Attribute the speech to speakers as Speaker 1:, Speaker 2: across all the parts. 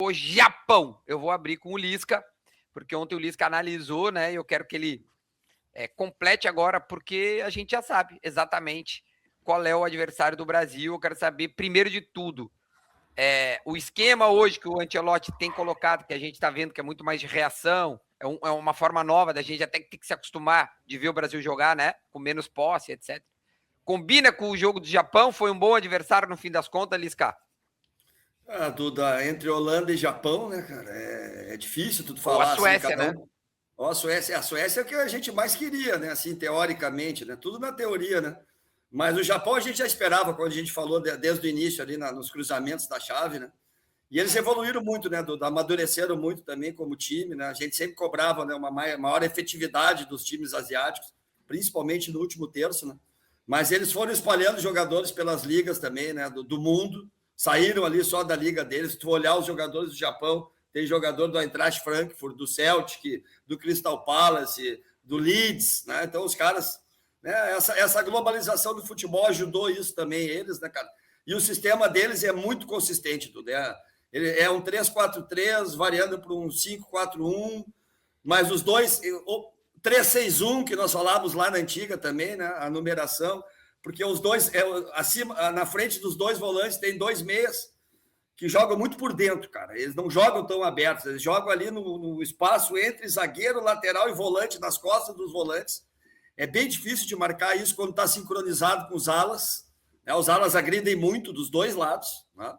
Speaker 1: o Japão. Eu vou abrir com o Lisca, porque ontem o Lisca analisou, né? E eu quero que ele complete agora, porque a gente já sabe exatamente qual é o adversário do Brasil. Eu quero saber, primeiro de tudo, o esquema hoje que o Ancelotti tem colocado, que a gente está vendo que é muito mais de reação, é uma forma nova da gente até ter que se acostumar de ver o Brasil jogar, né? Com menos posse, etc. Combina com o jogo do Japão? Foi um bom adversário no fim das contas, Lisca?
Speaker 2: Duda, entre Holanda e Japão, né, cara? É difícil tudo falar.
Speaker 1: Ou a Suécia,
Speaker 2: assim, cada um...
Speaker 1: né?
Speaker 2: A Suécia é o que a gente mais queria, né? Assim, teoricamente, né? Tudo na teoria, né? Mas o Japão a gente já esperava, quando a gente falou desde o início ali nos cruzamentos da chave, né? E eles evoluíram muito, né? Amadureceram muito também como time, né? A gente sempre cobrava, né, uma maior efetividade dos times asiáticos, principalmente no último terço, né? Mas eles foram espalhando jogadores pelas ligas também, né? Do mundo, saíram ali só da liga deles. Se tu olhar os jogadores do Japão, tem jogador do Eintracht Frankfurt, do Celtic, do Crystal Palace, do Leeds, né? Então os caras, né? Essa globalização do futebol ajudou isso também eles, né, cara? E o sistema deles é muito consistente, tudo. Ele é um 3-4-3, variando para um 5-4-1, mas os dois, 3-6-1, que nós falávamos lá na antiga também, né? A numeração, porque os dois, acima, na frente dos dois volantes, tem dois meias que jogam muito por dentro, cara. Eles não jogam tão abertos, eles jogam ali no espaço entre zagueiro, lateral e volante, nas costas dos volantes. É bem difícil de marcar isso quando está sincronizado com os alas, né? Os alas agridem muito dos dois lados, né?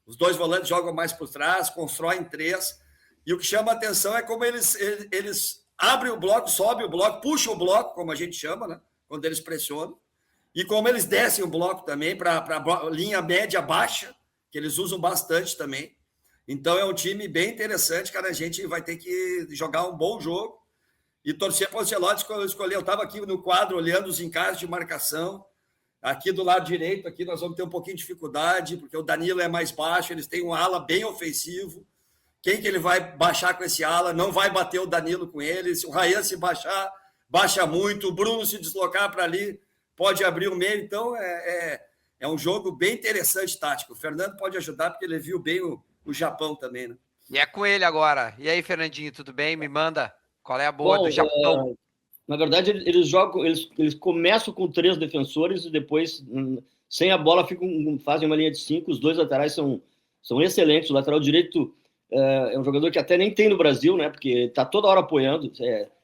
Speaker 2: Os dois volantes jogam mais por trás, constroem três, e o que chama a atenção é como eles abrem o bloco, sobem o bloco, puxam o bloco, como a gente chama, né? Quando eles pressionam, e como eles descem o bloco também para linha média baixa, que eles usam bastante também. Então é um time bem interessante, cara. A gente vai ter que jogar um bom jogo e torcer para o Ancelotti escolher. Eu estava aqui no quadro olhando os encaixes de marcação. Aqui do lado direito, aqui nós vamos ter um pouquinho de dificuldade, porque o Danilo é mais baixo, eles têm um ala bem ofensivo. Quem que ele vai baixar com esse ala? Não vai bater o Danilo com ele. Se o Ryan se baixar, baixa muito. O Bruno se deslocar para ali, pode abrir o meio. Então, é um jogo bem interessante, tático. O Fernando pode ajudar, porque ele viu bem o Japão também, né?
Speaker 1: E é com ele agora. E aí, Fernandinho, tudo bem? Me manda qual é a boa do Japão.
Speaker 3: Na verdade, eles jogam, eles começam com 3 defensores e depois, sem a bola, fazem uma linha de 5. Os 2 laterais são excelentes. O lateral direito é um jogador que até nem tem no Brasil, né? Porque está toda hora apoiando.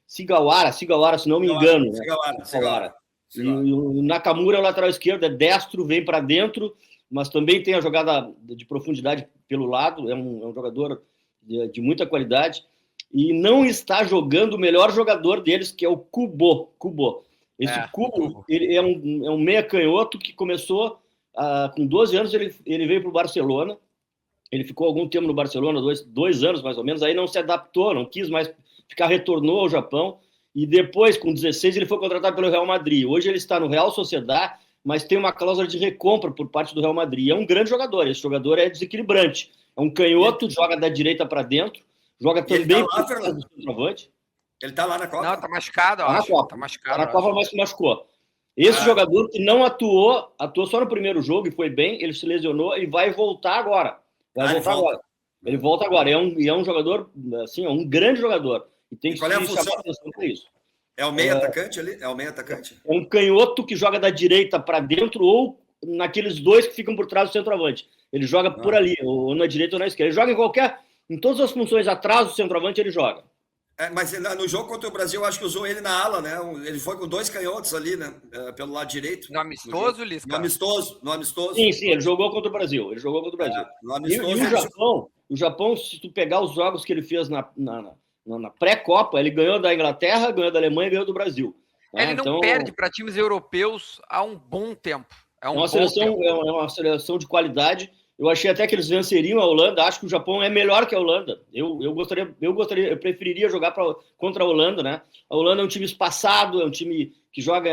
Speaker 3: Sigawara, se não me engano. Sigawara. E o Nakamura é o lateral esquerdo, é destro, vem para dentro, mas também tem a jogada de profundidade pelo lado. É um jogador de muita qualidade. E não está jogando o melhor jogador deles, que é o Kubo. Esse Kubo, ele é um meia canhoto que começou com 12 anos, ele veio para o Barcelona. Ele ficou algum tempo no Barcelona, 2 anos mais ou menos, aí não se adaptou, não quis mais ficar, retornou ao Japão. E depois, com 16, ele foi contratado pelo Real Madrid. Hoje ele está no Real Sociedad, mas tem uma cláusula de recompra por parte do Real Madrid. É um grande jogador, esse jogador é desequilibrante. É um canhoto, joga da direita para dentro. Joga também
Speaker 2: com o centroavante. Ele tá lá na Copa?
Speaker 1: Não, tá machucado, acho. Tá machucado.
Speaker 3: Na Copa, mas se machucou. Esse jogador que não atuou só no primeiro jogo e foi bem, ele se lesionou e vai voltar agora. Ele volta agora. É um jogador, assim, é um grande jogador. E tem que
Speaker 2: chamar
Speaker 3: a atenção para isso.
Speaker 2: É o meio atacante ali? É o meio atacante?
Speaker 3: É um canhoto que joga da direita para dentro ou naqueles 2 que ficam por trás do centroavante. Ele joga por ali, ou na direita ou na esquerda. Ele joga em todas as funções atrás do centroavante, ele joga.
Speaker 2: Mas no jogo contra o Brasil, eu acho que usou ele na ala, né? Ele foi com 2 canhotos ali, né? Pelo lado direito.
Speaker 1: No amistoso, Lisca?
Speaker 2: No amistoso.
Speaker 3: Sim, ele jogou contra o Brasil.
Speaker 2: No amistoso,
Speaker 3: e o Japão, se tu pegar os jogos que ele fez na pré-Copa, ele ganhou da Inglaterra, ganhou da Alemanha e ganhou do Brasil.
Speaker 1: Ele não perde para times europeus há um bom tempo. É uma
Speaker 3: seleção de qualidade. Eu achei até que eles venceriam a Holanda. Acho que o Japão é melhor que a Holanda. Eu preferiria jogar contra a Holanda, né? A Holanda é um time espaçado, é um time que joga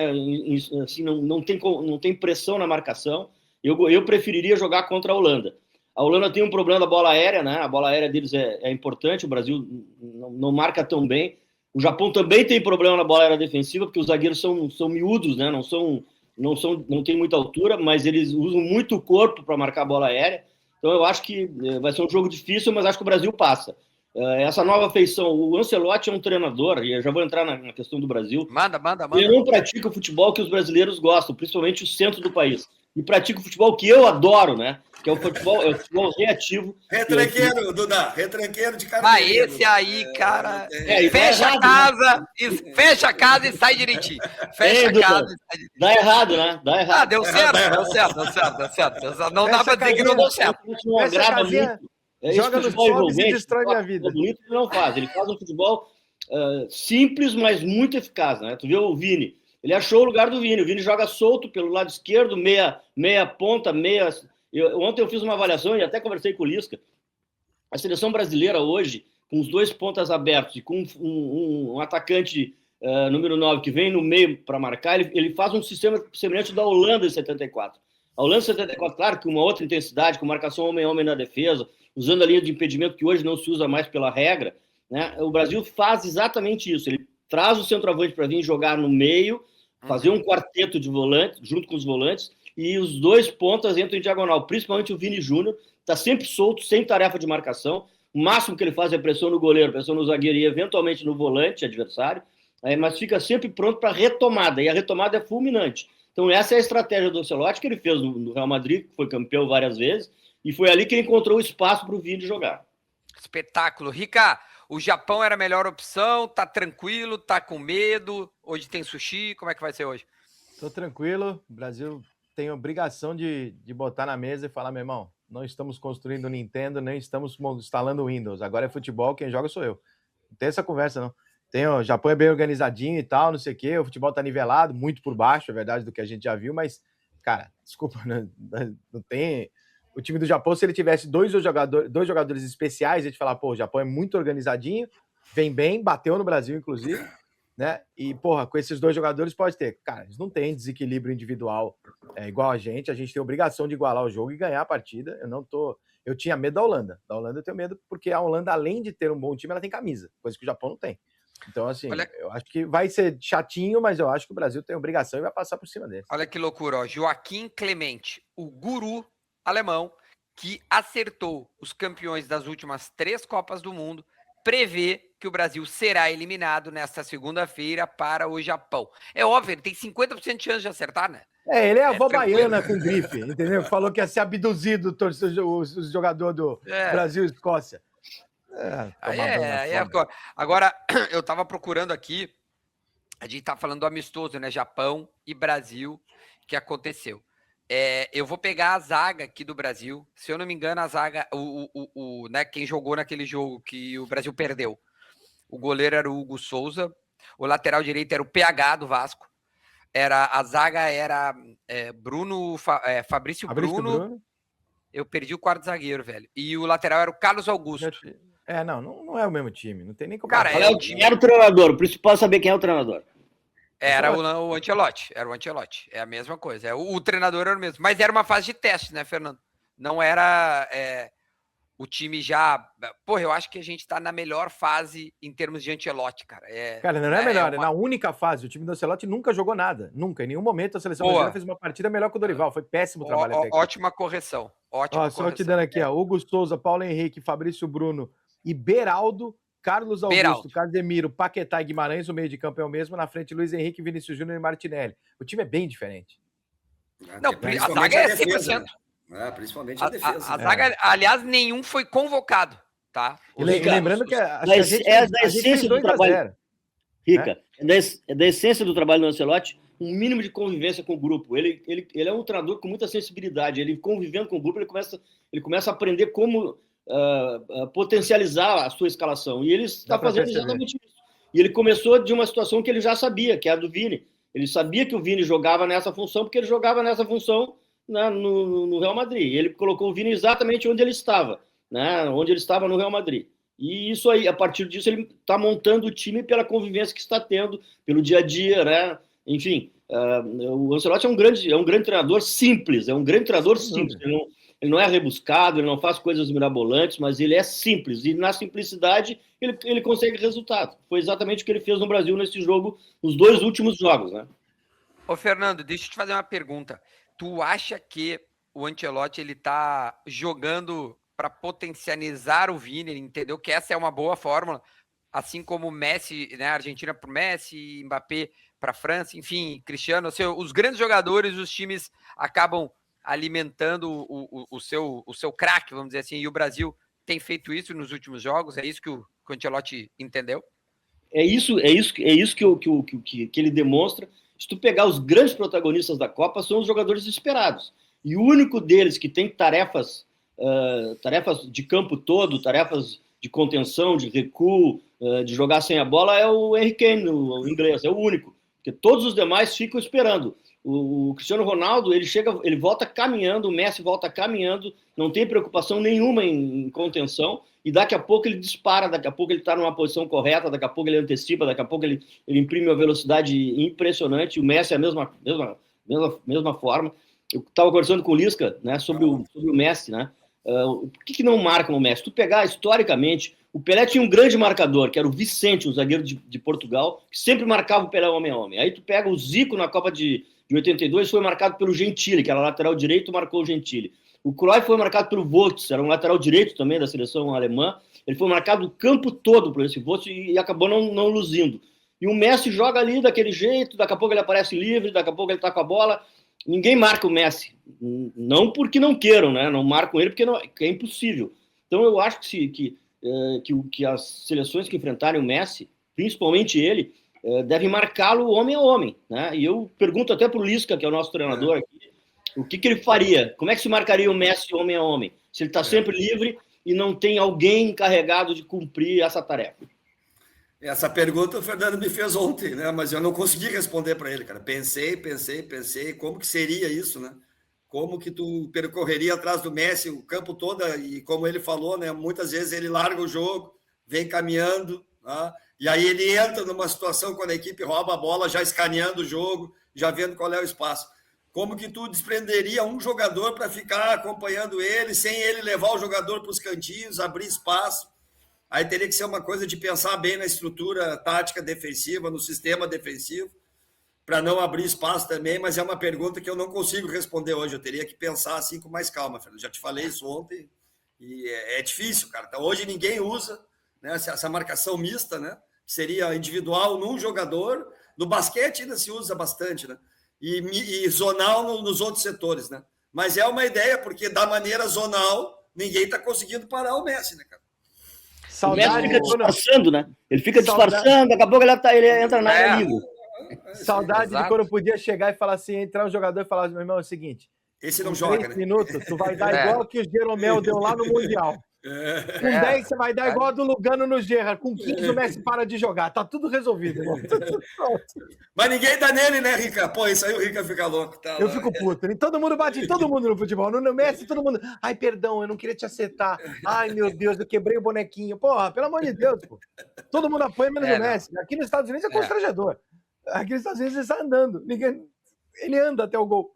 Speaker 3: assim, não tem pressão na marcação. Eu preferiria jogar contra a Holanda. A Holanda tem um problema da bola aérea, né? A bola aérea deles é importante. O Brasil não marca tão bem. O Japão também tem problema na bola aérea defensiva, porque os zagueiros são miúdos, né? Não tem muita altura, mas eles usam muito o corpo para marcar a bola aérea. Então eu acho que vai ser um jogo difícil, mas acho que o Brasil passa. Essa nova feição, o Ancelotti é um treinador, e eu já vou entrar na questão do Brasil.
Speaker 1: Manda.
Speaker 3: Ele não pratica o futebol que os brasileiros gostam, principalmente o centro do país. E pratica o futebol que eu adoro, né? Que é o futebol reativo.
Speaker 2: Retranqueiro, Duda, retranqueiro de cara.
Speaker 1: Mas esse aí, cara, fecha a casa, fecha a casa e sai direitinho. Fecha a casa e sai direitinho.
Speaker 3: Dá errado, né? Dá errado.
Speaker 1: Ah, deu certo. Não dá pra dizer que não deu certo.
Speaker 3: Não agrada muito.
Speaker 4: Joga nos pobres e destrói minha vida.
Speaker 3: Bonito ele não faz. Ele faz um futebol simples, mas muito eficaz, né? Tu vê o Vini. Ele achou o lugar do Vini. O Vini joga solto pelo lado esquerdo, meia ponta, meia... Ontem eu fiz uma avaliação e até conversei com o Lisca. A seleção brasileira hoje, com os 2 pontas abertos e com um atacante número 9 que vem no meio para marcar, ele faz um sistema semelhante da Holanda em 74. A Holanda em 74, claro, com uma outra intensidade, com marcação homem-homem na defesa, usando a linha de impedimento que hoje não se usa mais pela regra, né? O Brasil faz exatamente isso. Ele traz o centroavante para vir jogar no meio, fazer um quarteto de volantes, junto com os volantes, e os 2 pontas entram em diagonal, principalmente o Vini Júnior, está sempre solto, sem tarefa de marcação. O máximo que ele faz é pressão no goleiro, pressão no zagueiro e eventualmente no volante adversário, mas fica sempre pronto para retomada, e a retomada é fulminante. Então essa é a estratégia do Ancelotti que ele fez no Real Madrid, que foi campeão várias vezes, e foi ali que ele encontrou o espaço para o Vini jogar.
Speaker 1: Espetáculo. Rica, o Japão era a melhor opção, tá tranquilo, tá com medo, hoje tem sushi, como é que vai ser hoje?
Speaker 4: Tô tranquilo, o Brasil tem obrigação de botar na mesa e falar, meu irmão, não estamos construindo o Nintendo, nem estamos instalando o Windows, agora é futebol, quem joga sou eu. Não tem essa conversa, não. O Japão é bem organizadinho e tal, não sei o quê, o futebol tá nivelado, muito por baixo, é verdade, do que a gente já viu, mas, cara, desculpa, não tem... O time do Japão, se ele tivesse dois jogadores especiais, a gente falar, pô, o Japão é muito organizadinho, vem bem, bateu no Brasil, inclusive, né? E, porra, com esses 2 jogadores pode ter. Cara, eles não têm desequilíbrio individual igual a gente tem obrigação de igualar o jogo e ganhar a partida. Eu tinha medo da Holanda. Da Holanda eu tenho medo porque a Holanda, além de ter um bom time, ela tem camisa, coisa que o Japão não tem. Então, assim, eu acho que vai ser chatinho, mas eu acho que o Brasil tem obrigação e vai passar por cima dele.
Speaker 1: Olha que loucura, ó. Joaquim Clemente, o guru alemão que acertou os campeões das últimas 3 Copas do Mundo, prevê que o Brasil será eliminado nesta segunda-feira para o Japão. É óbvio, ele tem 50% de chance de acertar, né?
Speaker 4: Ele é a avó baiana com grife, entendeu? Falou que ia ser abduzido o jogador do Brasil e Escócia.
Speaker 1: Agora, eu tava procurando aqui, a gente tá falando do amistoso, né? Japão e Brasil, que aconteceu. Eu vou pegar a zaga aqui do Brasil. Se eu não me engano, a zaga, né, quem jogou naquele jogo que o Brasil perdeu, o goleiro era o Hugo Souza, o lateral direito era o PH do Vasco, a zaga era Fabrício Bruno. Eu perdi o quarto zagueiro, velho. E o lateral era o Carlos Augusto.
Speaker 4: Não é o mesmo time, não tem nem como.
Speaker 3: Cara, era o treinador, o principal é saber quem é o treinador.
Speaker 1: Era o Ancelotti, é a mesma coisa. O treinador era o mesmo, mas era uma fase de teste, né, Fernando? Não era o time já... Porra, eu acho que a gente tá na melhor fase em termos de Ancelotti, cara.
Speaker 4: Cara, não é melhor, é na única fase. O time do Ancelotti nunca jogou nada, nunca. Em nenhum momento a seleção brasileira fez uma partida melhor que o Dorival. Foi péssimo o trabalho técnico.
Speaker 1: Ótima correção.
Speaker 4: Só te dando aqui, Hugo Souza, Paulo Henrique, Fabrício Bruno e Beraldo, Carlos Augusto, Casemiro, Paquetá e Guimarães, o meio de campo é o mesmo, na frente Luiz Henrique, Vinícius Júnior e Martinelli. O time é bem diferente.
Speaker 1: Não, a zaga é 100%.
Speaker 2: Principalmente a defesa.
Speaker 1: A zaga, aliás, nenhum foi convocado, tá?
Speaker 4: E lembrando que a
Speaker 3: da essência do trabalho. Rica, é da essência do trabalho do Ancelotti, um mínimo de convivência com o grupo. Ele é um treinador com muita sensibilidade. Ele convivendo com o grupo, ele começa a aprender como potencializar a sua escalação. E ele está fazendo exatamente isso. E ele começou de uma situação que ele já sabia, que é a do Vini. Ele sabia que o Vini jogava nessa função, porque ele jogava nessa função no Real Madrid. Ele colocou o Vini exatamente onde ele estava, né? Onde ele estava no Real Madrid. E isso aí, a partir disso, ele está montando o time pela convivência que está tendo, pelo dia a dia, né? Enfim, o Ancelotti é um grande treinador simples, simples. Ele não é rebuscado, ele não faz coisas mirabolantes, mas ele é simples. E na simplicidade, ele consegue resultado. Foi exatamente o que ele fez no Brasil nesse jogo, nos 2 últimos jogos, né?
Speaker 1: Ô, Fernando, deixa eu te fazer uma pergunta. Tu acha que o Ancelotti ele tá jogando para potencializar o Vini, ele entendeu que essa é uma boa fórmula, assim como o Messi, né, a Argentina para o Messi, Mbappé para a França, enfim, Cristiano, os grandes jogadores, os times acabam alimentando o seu craque, vamos dizer assim, e o Brasil tem feito isso nos últimos jogos, é isso que o Ancelotti entendeu?
Speaker 3: É isso que ele demonstra. Se tu pegar os grandes protagonistas da Copa, são os jogadores esperados. E o único deles que tem tarefas de campo todo, tarefas de contenção, de recuo, de jogar sem a bola, é o Harry Kane, o inglês, é o único. Porque todos os demais ficam esperando. O Cristiano Ronaldo, ele volta caminhando, o Messi volta caminhando, não tem preocupação nenhuma em contenção, e daqui a pouco ele dispara, daqui a pouco ele está numa posição correta, daqui a pouco ele antecipa, daqui a pouco ele imprime uma velocidade impressionante. O Messi é a mesma forma. Eu estava conversando com o Lisca, né, sobre o Messi, né? Por que não marcam o Messi? Tu pegar historicamente, o Pelé tinha um grande marcador, que era o Vicente, um zagueiro de Portugal, que sempre marcava o Pelé homem a homem. Aí tu pega o Zico na Copa de 82, foi marcado pelo Gentili, que era lateral direito, marcou o Gentili. O Cruyff foi marcado pelo Wurtz, era um lateral direito também da seleção alemã. Ele foi marcado o campo todo por esse Wurtz e acabou não luzindo. E o Messi joga ali daquele jeito, daqui a pouco ele aparece livre, daqui a pouco ele tá com a bola. Ninguém marca o Messi. Não porque não queiram, né? Não marcam ele porque é impossível. Então eu acho que as seleções que enfrentarem o Messi, principalmente ele, devem marcá-lo homem a homem, né? E eu pergunto até para o Lisca, que é o nosso treinador aqui, o que ele faria? Como é que se marcaria o Messi homem a homem? Se ele está sempre livre e não tem alguém encarregado de cumprir essa tarefa.
Speaker 2: Essa pergunta o Fernando me fez ontem, né? Mas eu não consegui responder para ele, cara. Pensei, como que seria isso, né? Como que tu percorreria atrás do Messi o campo todo, e como ele falou, né? Muitas vezes ele larga o jogo, vem caminhando, tá? E aí ele entra numa situação quando a equipe rouba a bola, já escaneando o jogo, já vendo qual é o espaço. Como que tu desprenderia um jogador para ficar acompanhando ele, sem ele levar o jogador para os cantinhos, abrir espaço? Aí teria que ser uma coisa de pensar bem na estrutura tática defensiva, no sistema defensivo, para não abrir espaço também, mas é uma pergunta que eu não consigo responder hoje. Eu teria que pensar assim com mais calma, Fernando. Já te falei isso ontem, e é difícil, cara. Então, hoje ninguém usa, né, essa marcação mista, né? Que seria individual num jogador. No basquete ainda se usa bastante, né? E zonal nos outros setores, né? Mas é uma ideia, porque da maneira zonal, ninguém está conseguindo parar o Messi, né, cara?
Speaker 3: Saudade, o Messi fica disfarçando, né? Ele fica disfarçando, daqui a pouco ele entra na área livre.
Speaker 4: Saudade de quando eu podia chegar e falar assim, entrar um jogador e falar, meu irmão, é o seguinte,
Speaker 2: esse não joga,
Speaker 4: 3
Speaker 2: né?
Speaker 4: minutos, tu vai dar igual que o Jeromel deu lá no Mundial. Com 10 você vai dar igual a do Lugano no Gerrard. Com 15 o Messi para de jogar. Tá tudo resolvido, irmão.
Speaker 2: Mas ninguém dá nele, né, Rica? Pô, isso aí o Rica fica louco. Tá,
Speaker 4: eu fico puto. Todo mundo bate em todo mundo no futebol. No Messi, todo mundo... Ai, perdão, eu não queria te acertar. Ai, meu Deus, eu quebrei o bonequinho. Porra, pelo amor de Deus, pô. Todo mundo apanha menos o Messi. Aqui nos Estados Unidos é constrangedor. Aqui nos Estados Unidos ele está andando. Ele anda até o gol.